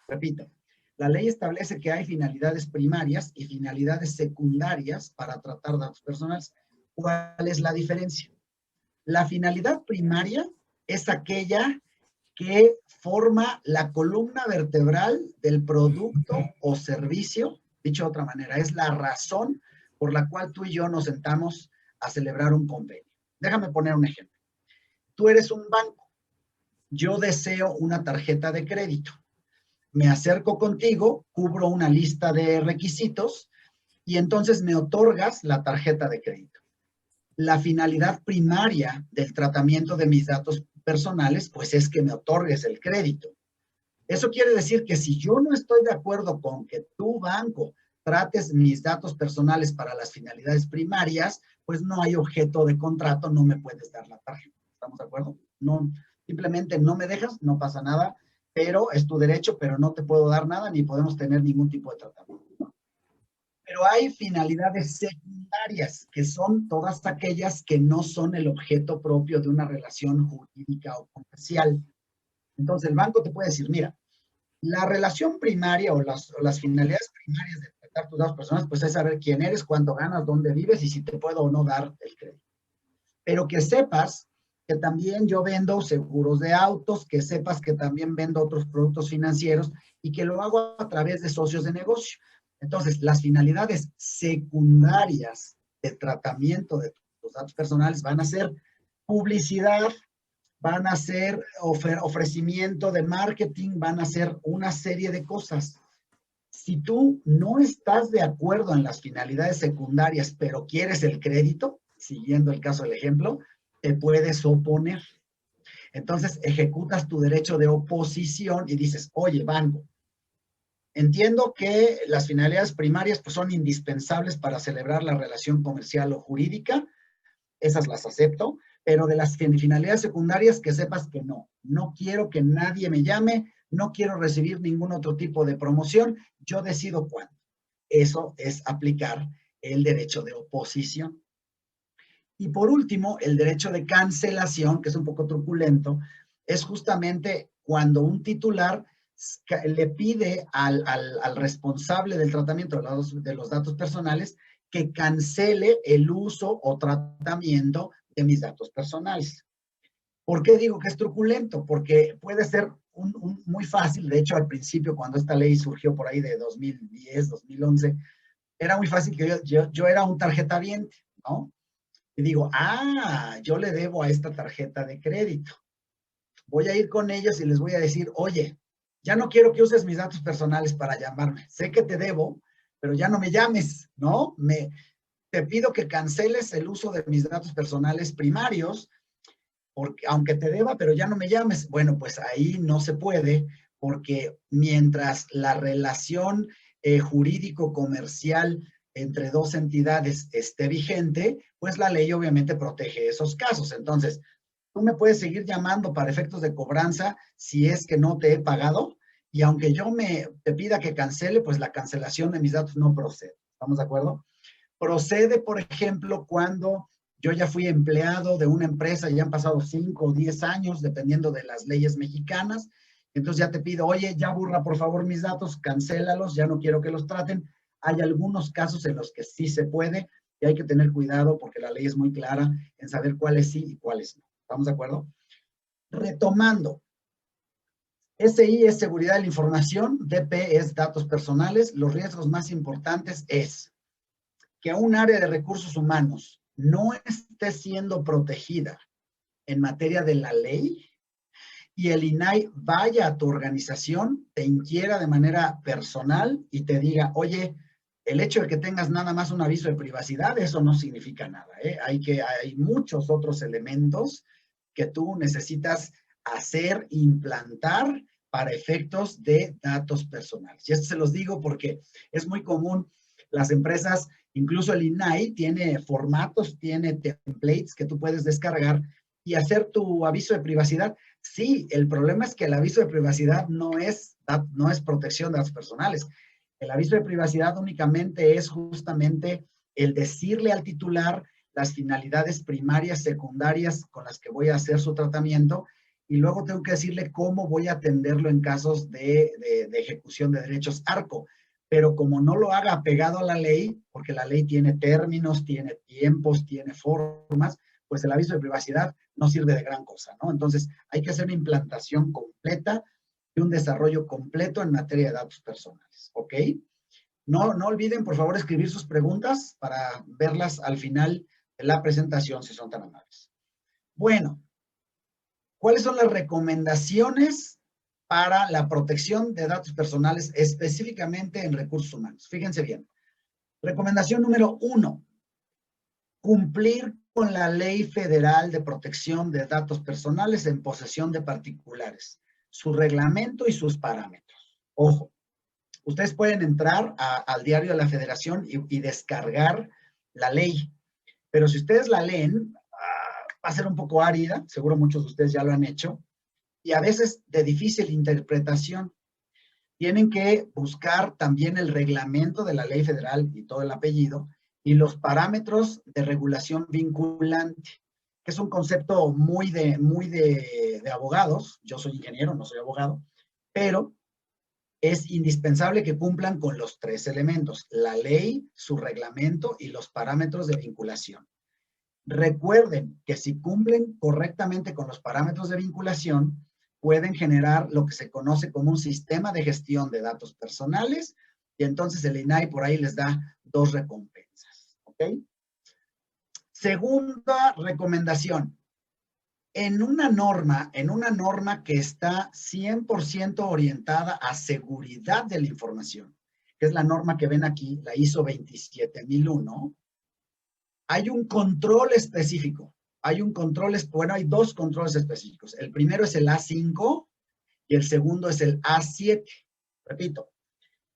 Repito, la ley establece que hay finalidades primarias y finalidades secundarias para tratar datos personales. ¿Cuál es la diferencia? La finalidad primaria es aquella que forma la columna vertebral del producto o servicio. Dicho de otra manera, es la razón por la cual tú y yo nos sentamos a celebrar un convenio. Déjame poner un ejemplo. Tú eres un banco. Yo deseo una tarjeta de crédito. Me acerco contigo, cubro una lista de requisitos y entonces me otorgas la tarjeta de crédito. La finalidad primaria del tratamiento de mis datos personales, pues es que me otorgues el crédito. Eso quiere decir que si yo no estoy de acuerdo con que tu banco trates mis datos personales para las finalidades primarias, pues no hay objeto de contrato, no me puedes dar la tarjeta. ¿Estamos de acuerdo? No, simplemente no me dejas, no pasa nada, pero es tu derecho, pero no te puedo dar nada ni podemos tener ningún tipo de tratamiento. Pero hay finalidades secundarias, que son todas aquellas que no son el objeto propio de una relación jurídica o comercial. Entonces, el banco te puede decir, mira, la relación primaria o las finalidades primarias de tratar tus datos personales, pues es saber quién eres, cuánto ganas, dónde vives y si te puedo o no dar el crédito. Pero que sepas que también yo vendo seguros de autos, que sepas que también vendo otros productos financieros y que lo hago a través de socios de negocio. Entonces, las finalidades secundarias de tratamiento de tus datos personales van a ser publicidad, van a ser ofrecimiento de marketing, van a ser una serie de cosas. Si tú no estás de acuerdo en las finalidades secundarias, pero quieres el crédito, siguiendo el caso del ejemplo, te puedes oponer. Entonces, ejecutas tu derecho de oposición y dices, oye, banco, entiendo que las finalidades primarias pues, son indispensables para celebrar la relación comercial o jurídica, esas las acepto, pero de las finalidades secundarias que sepas que no. No quiero que nadie me llame, no quiero recibir ningún otro tipo de promoción, yo decido cuándo. Eso es aplicar el derecho de oposición. Y por último, el derecho de cancelación, que es un poco truculento, es justamente cuando un titular le pide al responsable del tratamiento de los datos personales que cancele el uso o tratamiento de mis datos personales. ¿Por qué digo que es truculento? Porque puede ser muy fácil. De hecho, al principio, cuando esta ley surgió por ahí de 2010, 2011, era muy fácil que yo era un tarjetaviente, ¿no? Y digo, yo le debo a esta tarjeta de crédito. Voy a ir con ellos y les voy a decir, oye, ya no quiero que uses mis datos personales para llamarme. Sé que te debo, pero ya no me llames, ¿no? Te pido que canceles el uso de mis datos personales primarios, porque, aunque te deba, pero ya no me llames. Bueno, pues ahí no se puede, porque mientras la relación jurídico-comercial entre dos entidades esté vigente, pues la ley obviamente protege esos casos. Entonces, tú me puedes seguir llamando para efectos de cobranza si es que no te he pagado y aunque yo te pida que cancele, pues la cancelación de mis datos no procede. ¿Estamos de acuerdo? Procede, por ejemplo, cuando yo ya fui empleado de una empresa y ya han pasado 5 o 10 años, dependiendo de las leyes mexicanas. Entonces ya te pido, oye, ya borra por favor mis datos, cancélalos, ya no quiero que los traten. Hay algunos casos en los que sí se puede y hay que tener cuidado porque la ley es muy clara en saber cuáles sí y cuáles no. ¿Estamos de acuerdo? Retomando, SI es seguridad de la información, DP es datos personales. Los riesgos más importantes es que un área de recursos humanos no esté siendo protegida en materia de la ley y el INAI vaya a tu organización, te inquiera de manera personal y te diga, oye, el hecho de que tengas nada más un aviso de privacidad, eso no significa nada, ¿eh? Hay muchos otros elementos que tú necesitas hacer, implantar para efectos de datos personales. Y esto se los digo porque es muy común, las empresas, incluso el INAI tiene formatos, tiene templates que tú puedes descargar y hacer tu aviso de privacidad. Sí, el problema es que el aviso de privacidad no es protección de datos personales. El aviso de privacidad únicamente es justamente el decirle al titular las finalidades primarias, secundarias con las que voy a hacer su tratamiento y luego tengo que decirle cómo voy a atenderlo en casos de ejecución de derechos ARCO. Pero como no lo haga apegado a la ley, porque la ley tiene términos, tiene tiempos, tiene formas, pues el aviso de privacidad no sirve de gran cosa, ¿no? Entonces, hay que hacer una implantación completa y un desarrollo completo en materia de datos personales, ¿ok? No olviden, por favor, escribir sus preguntas para verlas al final de la presentación, si son tan amables. Bueno, ¿cuáles son las recomendaciones para la protección de datos personales específicamente en recursos humanos? Fíjense bien. Recomendación número 1. Cumplir con la Ley Federal de Protección de Datos Personales en posesión de particulares, su reglamento y sus parámetros. Ojo, ustedes pueden entrar al diario de la Federación y descargar la ley, pero si ustedes la leen, va a ser un poco árida, seguro muchos de ustedes ya lo han hecho, y a veces de difícil interpretación. Tienen que buscar también el reglamento de la ley federal y todo el apellido, y los parámetros de regulación vinculante, que es un concepto muy de abogados. Yo soy ingeniero, no soy abogado, pero es indispensable que cumplan con los 3 elementos: la ley, su reglamento y los parámetros de vinculación. Recuerden que si cumplen correctamente con los parámetros de vinculación, pueden generar lo que se conoce como un sistema de gestión de datos personales y entonces el INAI por ahí les da 2 recompensas, ¿ok? Segunda recomendación. En una norma que está 100% orientada a seguridad de la información, que es la norma que ven aquí, la ISO 27001, hay un control específico. Hay 2 controles específicos. El primero es el A5 y el segundo es el A7. Repito,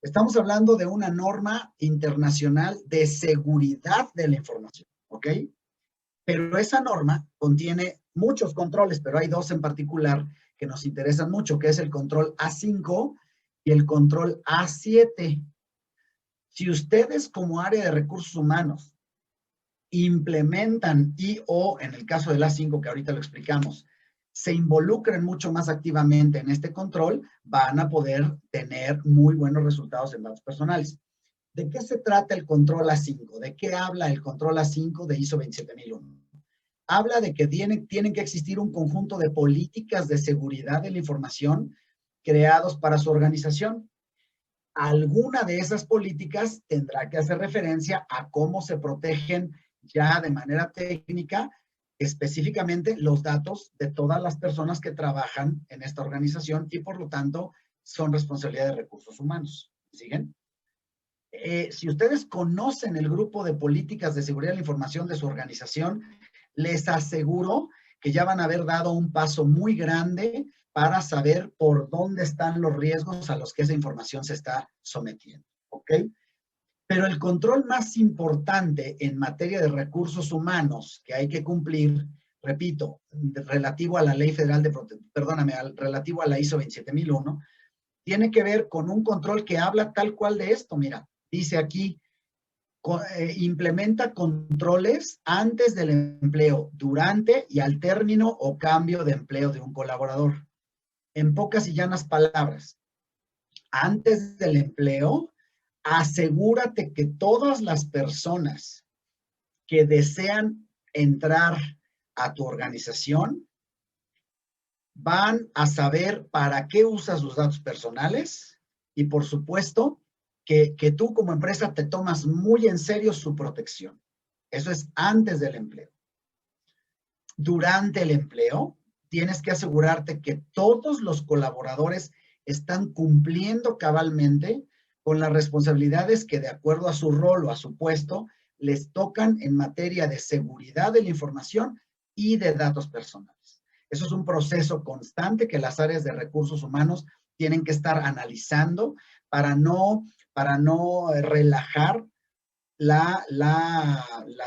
estamos hablando de una norma internacional de seguridad de la información, ¿ok? Pero esa norma contiene muchos controles, pero hay 2 en particular que nos interesan mucho, que es el control A5 y el control A7. Si ustedes como área de recursos humanos implementan o en el caso del A5, que ahorita lo explicamos, se involucran mucho más activamente en este control, van a poder tener muy buenos resultados en datos personales. ¿De qué se trata el control A5? ¿De qué habla el control A5 de ISO 27001? Habla de que tienen que existir un conjunto de políticas de seguridad de la información creados para su organización. Alguna de esas políticas tendrá que hacer referencia a cómo se protegen ya de manera técnica, específicamente los datos de todas las personas que trabajan en esta organización y por lo tanto son responsabilidad de recursos humanos. ¿Siguen? Si ustedes conocen el grupo de políticas de seguridad de la información de su organización, les aseguro que ya van a haber dado un paso muy grande para saber por dónde están los riesgos a los que esa información se está sometiendo, ¿ok? Pero el control más importante en materia de recursos humanos que hay que cumplir, repito, relativo a la Ley Federal relativo a la ISO 27001, tiene que ver con un control que habla tal cual de esto. Mira, dice aquí, implementa controles antes del empleo, durante y al término o cambio de empleo de un colaborador. En pocas y llanas palabras, antes del empleo, asegúrate que todas las personas que desean entrar a tu organización van a saber para qué usas sus datos personales y, por supuesto, que tú como empresa te tomas muy en serio su protección. Eso es antes del empleo. Durante el empleo, tienes que asegurarte que todos los colaboradores están cumpliendo cabalmente con las responsabilidades que, de acuerdo a su rol o a su puesto, les tocan en materia de seguridad de la información y de datos personales. Eso es un proceso constante que las áreas de recursos humanos tienen que estar analizando para no relajar la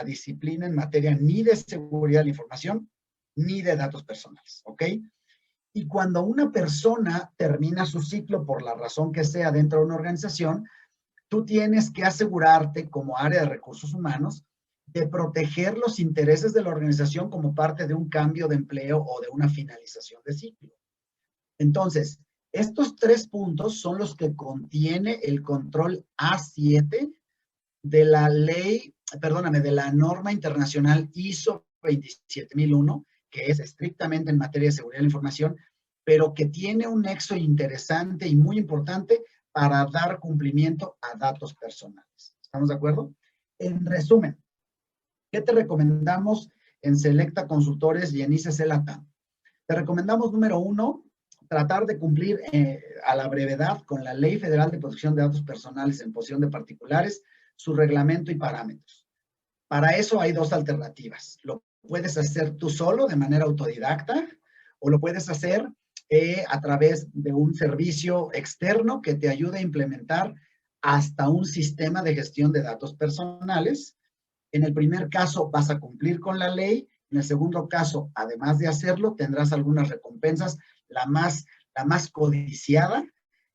disciplina en materia ni de seguridad de la información ni de datos personales, ¿ok? Y cuando una persona termina su ciclo por la razón que sea dentro de una organización, tú tienes que asegurarte como área de recursos humanos de proteger los intereses de la organización como parte de un cambio de empleo o de una finalización de ciclo. Entonces, estos 3 puntos son los que contiene el control A7 de la ley, perdóname, de la norma internacional ISO 27001, que es estrictamente en materia de seguridad de la información, pero que tiene un nexo interesante y muy importante para dar cumplimiento a datos personales. ¿Estamos de acuerdo? En resumen, ¿qué te recomendamos en Selecta Consultores y en ICC Latam? Te recomendamos, número 1, tratar de cumplir a la brevedad con la Ley Federal de Protección de Datos Personales en posesión de particulares, su reglamento y parámetros. Para eso hay 2 alternativas. Lo puedes hacer tú solo de manera autodidacta o lo puedes hacer a través de un servicio externo que te ayude a implementar hasta un sistema de gestión de datos personales. En el primer caso vas a cumplir con la ley. En el segundo caso, además de hacerlo, tendrás algunas recompensas. La más codiciada,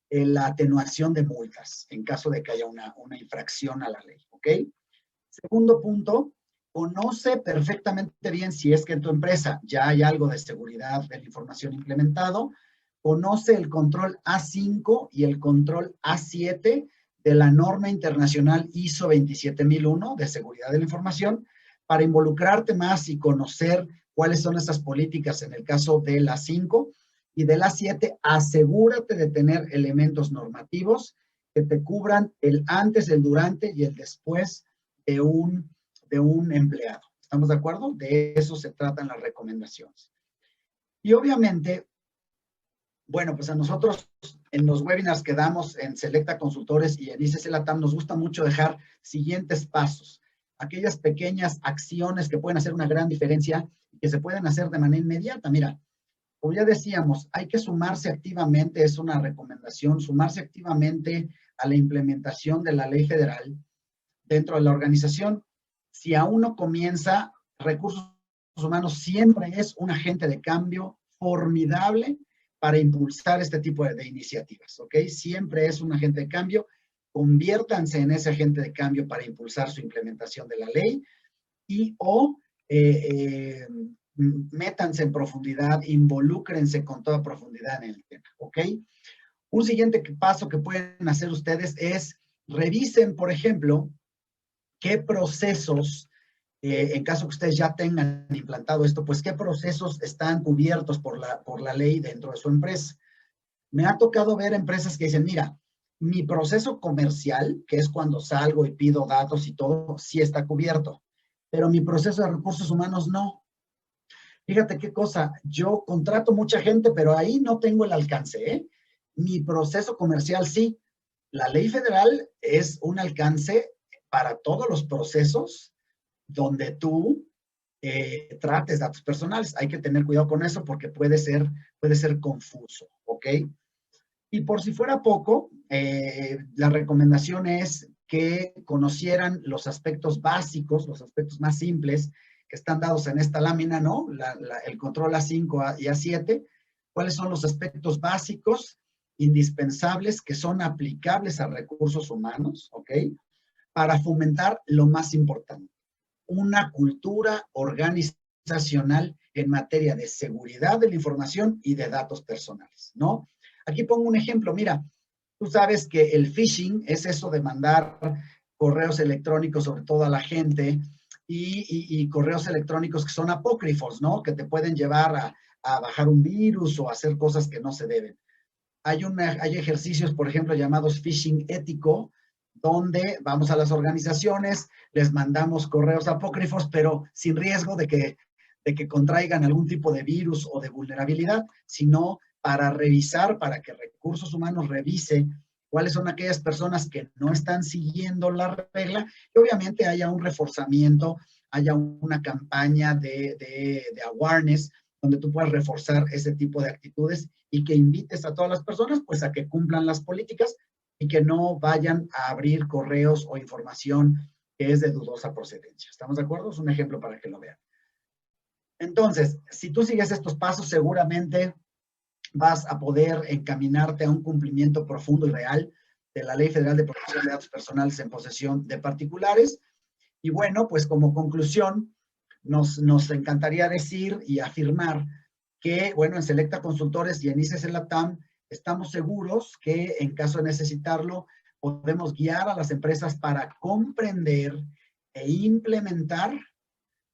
la atenuación de multas en caso de que haya una infracción a la ley, ¿ok? Segundo punto, conoce perfectamente bien si es que en tu empresa ya hay algo de seguridad de la información implementado, conoce el control A5 y el control A7 de la norma internacional ISO 27001 de seguridad de la información para involucrarte más y conocer cuáles son esas políticas en el caso del A5 y del A7. Asegúrate de tener elementos normativos que te cubran el antes, el durante y el después de un empleado. ¿Estamos de acuerdo? De eso se tratan las recomendaciones. Y obviamente, bueno, pues a nosotros en los webinars que damos en Selecta Consultores y en ICC Latam nos gusta mucho dejar siguientes pasos. Aquellas pequeñas acciones que pueden hacer una gran diferencia y que se pueden hacer de manera inmediata. Mira, como ya decíamos, hay que sumarse activamente, es una recomendación, sumarse activamente a la implementación de la ley federal dentro de la organización. Si aún no comienza, recursos humanos siempre es un agente de cambio formidable para impulsar este tipo de iniciativas, ¿ok? Siempre es un agente de cambio. Conviértanse en ese agente de cambio para impulsar su implementación de la ley y métanse en profundidad, involúcrense con toda profundidad en el tema, ¿ok? Un siguiente paso que pueden hacer ustedes es revisen, por ejemplo, qué procesos, en caso que ustedes ya tengan implantado esto, pues qué procesos están cubiertos por la ley dentro de su empresa. Me ha tocado ver empresas que dicen, mira, mi proceso comercial, que es cuando salgo y pido datos y todo, sí está cubierto, pero mi proceso de recursos humanos no. Fíjate qué cosa, yo contrato mucha gente, pero ahí no tengo el alcance, ¿eh? Mi proceso comercial sí. La ley federal es un alcance para todos los procesos donde tú trates datos personales. Hay que tener cuidado con eso porque puede ser confuso, ¿ok? Y por si fuera poco, la recomendación es que conocieran los aspectos básicos, los aspectos más simples que están dados en esta lámina, ¿no? El control A5 y A7. ¿Cuáles son los aspectos básicos indispensables que son aplicables a recursos humanos, ¿ok? Para fomentar lo más importante, una cultura organizacional en materia de seguridad de la información y de datos personales, ¿no? Aquí pongo un ejemplo, mira, tú sabes que el phishing es eso de mandar correos electrónicos, sobre todo a la gente, y correos electrónicos que son apócrifos, ¿no? Que te pueden llevar a bajar un virus o hacer cosas que no se deben. Hay ejercicios, por ejemplo, llamados phishing ético, donde vamos a las organizaciones, les mandamos correos apócrifos, pero sin riesgo de que contraigan algún tipo de virus o de vulnerabilidad, sino para revisar, para que recursos humanos revise cuáles son aquellas personas que no están siguiendo la regla y obviamente haya un reforzamiento, haya una campaña de awareness donde tú puedas reforzar ese tipo de actitudes y que invites a todas las personas pues a que cumplan las políticas y que no vayan a abrir correos o información que es de dudosa procedencia. ¿Estamos de acuerdo? Es un ejemplo para que lo vean. Entonces, si tú sigues estos pasos, seguramente vas a poder encaminarte a un cumplimiento profundo y real de la Ley Federal de Protección de Datos Personales en posesión de particulares. Y bueno, pues como conclusión, nos encantaría decir y afirmar que, bueno, en Selecta Consultores y en ICS LATAM estamos seguros que en caso de necesitarlo, podemos guiar a las empresas para comprender e implementar,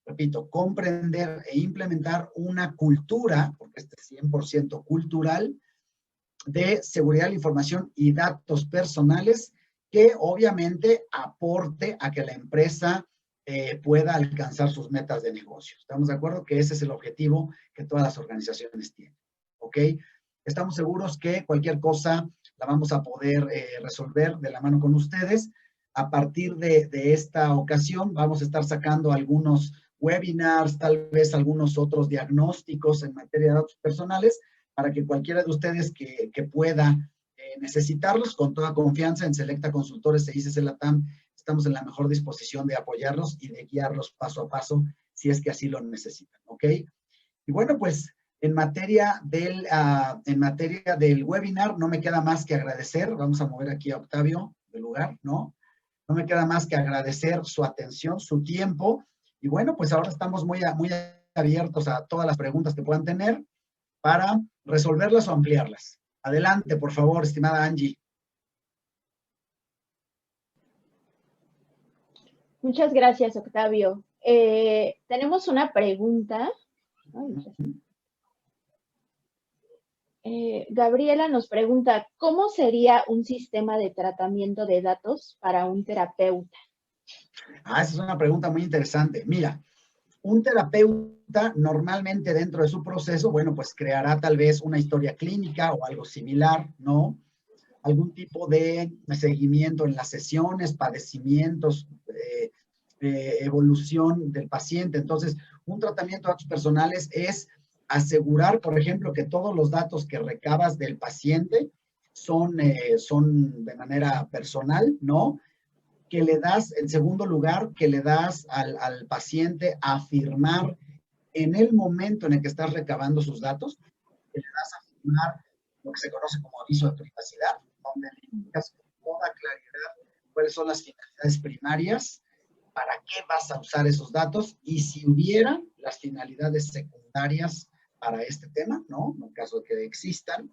repito, comprender e implementar una cultura, porque este es 100% cultural, de seguridad de la información y datos personales que obviamente aporte a que la empresa pueda alcanzar sus metas de negocio. ¿Estamos de acuerdo? Que ese es el objetivo que todas las organizaciones tienen. ¿Ok? Estamos seguros que cualquier cosa la vamos a poder resolver de la mano con ustedes. A partir de esta ocasión vamos a estar sacando algunos webinars, tal vez algunos otros diagnósticos en materia de datos personales, para que cualquiera de ustedes que pueda necesitarlos, con toda confianza en Selecta Consultores e ICS LATAM, estamos en la mejor disposición de apoyarlos y de guiarlos paso a paso, si es que así lo necesitan, ¿ok? Y bueno, pues en materia del webinar, no me queda más que agradecer, vamos a mover aquí a Octavio del lugar, ¿no? No me queda más que agradecer su atención, su tiempo, y bueno, pues ahora estamos muy abiertos a todas las preguntas que puedan tener para resolverlas o ampliarlas. Adelante, por favor, estimada Angie. Muchas gracias, Octavio. Tenemos una pregunta. Gabriela nos pregunta, ¿cómo sería un sistema de tratamiento de datos para un terapeuta? Esa es una pregunta muy interesante. Mira, un terapeuta normalmente dentro de su proceso, bueno, pues creará tal vez una historia clínica o algo similar, ¿no? Algún tipo de seguimiento en las sesiones, padecimientos, evolución del paciente. Entonces, un tratamiento de datos personales es asegurar, por ejemplo, que todos los datos que recabas del paciente son de manera personal, ¿no? Que le das, en segundo lugar, que le das al paciente a afirmar en el momento en el que estás recabando sus datos, que le das a afirmar lo que se conoce como aviso de privacidad, donde le indicas con toda claridad cuáles son las finalidades primarias, para qué vas a usar esos datos y si hubiera las finalidades secundarias para este tema, ¿no? En caso de que existan.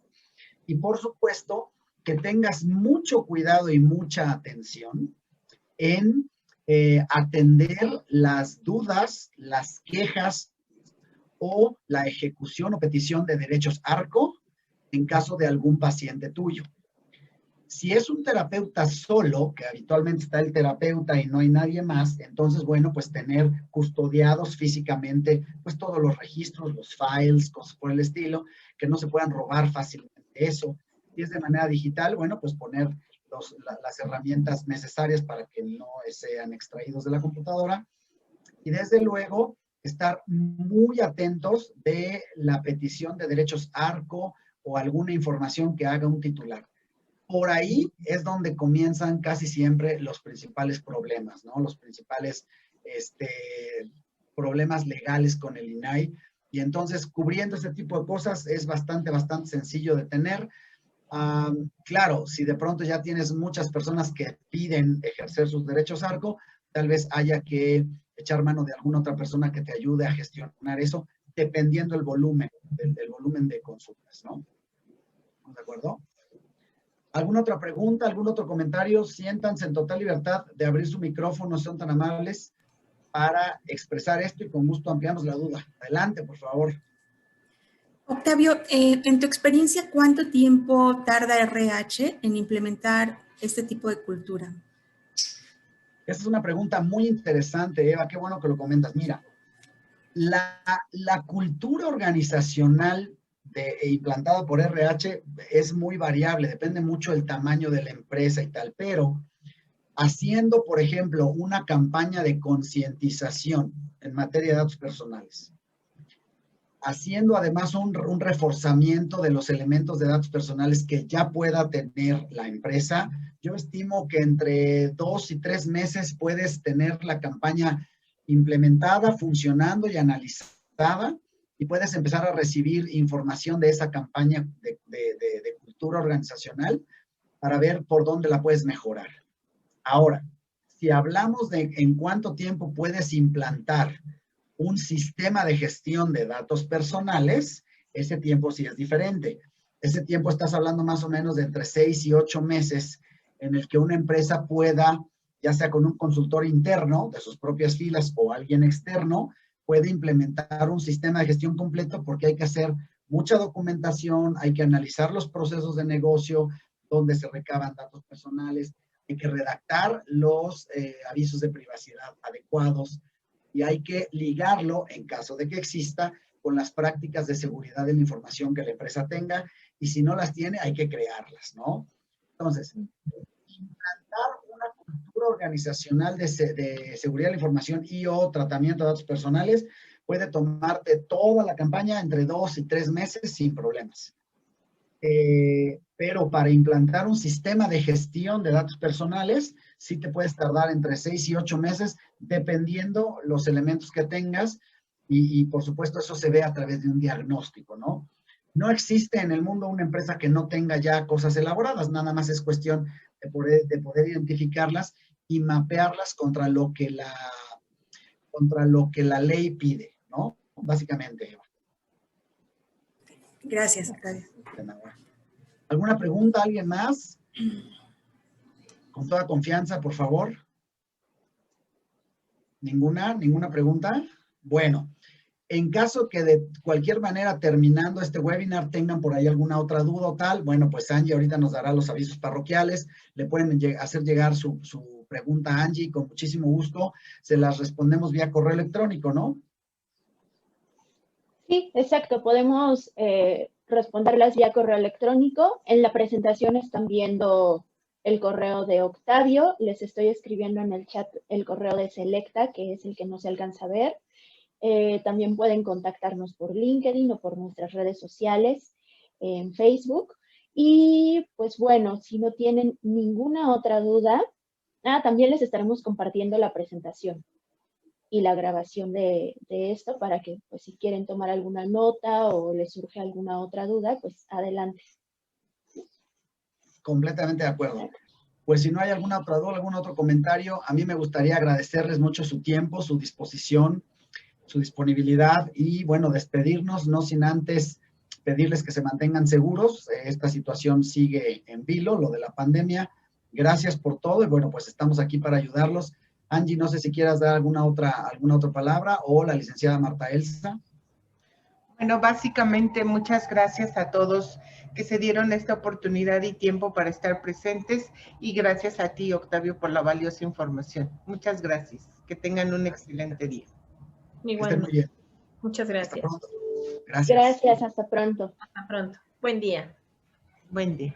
Y por supuesto, que tengas mucho cuidado y mucha atención en atender las dudas, las quejas o la ejecución o petición de derechos ARCO en caso de algún paciente tuyo. Si es un terapeuta solo, que habitualmente está el terapeuta y no hay nadie más, entonces, bueno, pues tener custodiados físicamente, pues todos los registros, los files, cosas por el estilo, que no se puedan robar fácilmente eso. Si es de manera digital, bueno, pues poner las herramientas necesarias para que no sean extraídos de la computadora. Y desde luego, estar muy atentos de la petición de derechos ARCO o alguna información que haga un titular. Por ahí es donde comienzan casi siempre los principales problemas, ¿no? Los principales problemas legales con el INAI. Y entonces, cubriendo este tipo de cosas es bastante sencillo de tener. Claro, si de pronto ya tienes muchas personas que piden ejercer sus derechos ARCO, tal vez haya que echar mano de alguna otra persona que te ayude a gestionar eso, dependiendo el volumen, del volumen de consultas, ¿no? ¿De acuerdo? ¿Alguna otra pregunta, algún otro comentario? Siéntanse en total libertad de abrir su micrófono, son tan amables para expresar esto y con gusto ampliamos la duda. Adelante, por favor. Octavio, en tu experiencia, ¿cuánto tiempo tarda RH en implementar este tipo de cultura? Esa es una pregunta muy interesante, Eva, qué bueno que lo comentas. Mira, la cultura organizacional implantada por RH es muy variable, depende mucho del tamaño de la empresa y tal, pero haciendo, por ejemplo, una campaña de concientización en materia de datos personales, haciendo además un reforzamiento de los elementos de datos personales que ya pueda tener la empresa, yo estimo que entre 2 y 3 meses puedes tener la campaña implementada, funcionando y analizada, y puedes empezar a recibir información de esa campaña de cultura organizacional para ver por dónde la puedes mejorar. Ahora, si hablamos de en cuánto tiempo puedes implantar un sistema de gestión de datos personales, ese tiempo sí es diferente. Ese tiempo estás hablando más o menos de entre 6 y 8 meses en el que una empresa pueda, ya sea con un consultor interno de sus propias filas o alguien externo, puede implementar un sistema de gestión completo porque hay que hacer mucha documentación, hay que analizar los procesos de negocio, donde se recaban datos personales, hay que redactar los avisos de privacidad adecuados, y hay que ligarlo, en caso de que exista, con las prácticas de seguridad de la información que la empresa tenga, y si no las tiene, hay que crearlas, ¿no? Entonces, implantar una cultura organizacional de seguridad de la información y o tratamiento de datos personales puede tomarte toda la campaña entre 2 y 3 meses sin problemas. Pero para implantar un sistema de gestión de datos personales, sí te puedes tardar entre 6 y 8 meses, dependiendo los elementos que tengas, y por supuesto eso se ve a través de un diagnóstico, ¿no? No existe en el mundo una empresa que no tenga ya cosas elaboradas, nada más es cuestión de poder identificarlas y mapearlas contra lo que la ley pide, ¿no? Básicamente, Eva. Gracias, Octavio. ¿Alguna pregunta? ¿Alguien más? Con toda confianza, por favor. ¿Ninguna pregunta? Bueno, en caso que de cualquier manera terminando este webinar tengan por ahí alguna otra duda o tal, bueno, pues Angie ahorita nos dará los avisos parroquiales, le pueden hacer llegar su pregunta a Angie, con muchísimo gusto se las respondemos vía correo electrónico, ¿no? Sí, exacto, podemos responderlas vía correo electrónico. En la presentación están viendo el correo de Octavio, les estoy escribiendo en el chat el correo de Selecta, que es el que no se alcanza a ver. También pueden contactarnos por LinkedIn o por nuestras redes sociales en Facebook. Y pues bueno, si no tienen ninguna otra duda, también les estaremos compartiendo la presentación y la grabación de esto para que, pues, si quieren tomar alguna nota o les surge alguna otra duda, pues adelante. Completamente de acuerdo. Pues si no hay alguna otra duda, algún otro comentario, a mí me gustaría agradecerles mucho su tiempo, su disposición, su disponibilidad y, bueno, despedirnos, no sin antes pedirles que se mantengan seguros. Esta situación sigue en vilo, lo de la pandemia. Gracias por todo y, bueno, pues estamos aquí para ayudarlos. Angie, no sé si quieras dar alguna otra palabra, o la licenciada Marta Elsa. Bueno, básicamente muchas gracias a todos que se dieron esta oportunidad y tiempo para estar presentes, y gracias a ti, Octavio, por la valiosa información. Muchas gracias. Que tengan un excelente día. Estén muy bien. Muchas gracias. Hasta pronto. Gracias. Gracias, hasta pronto. Hasta pronto. Buen día. Buen día.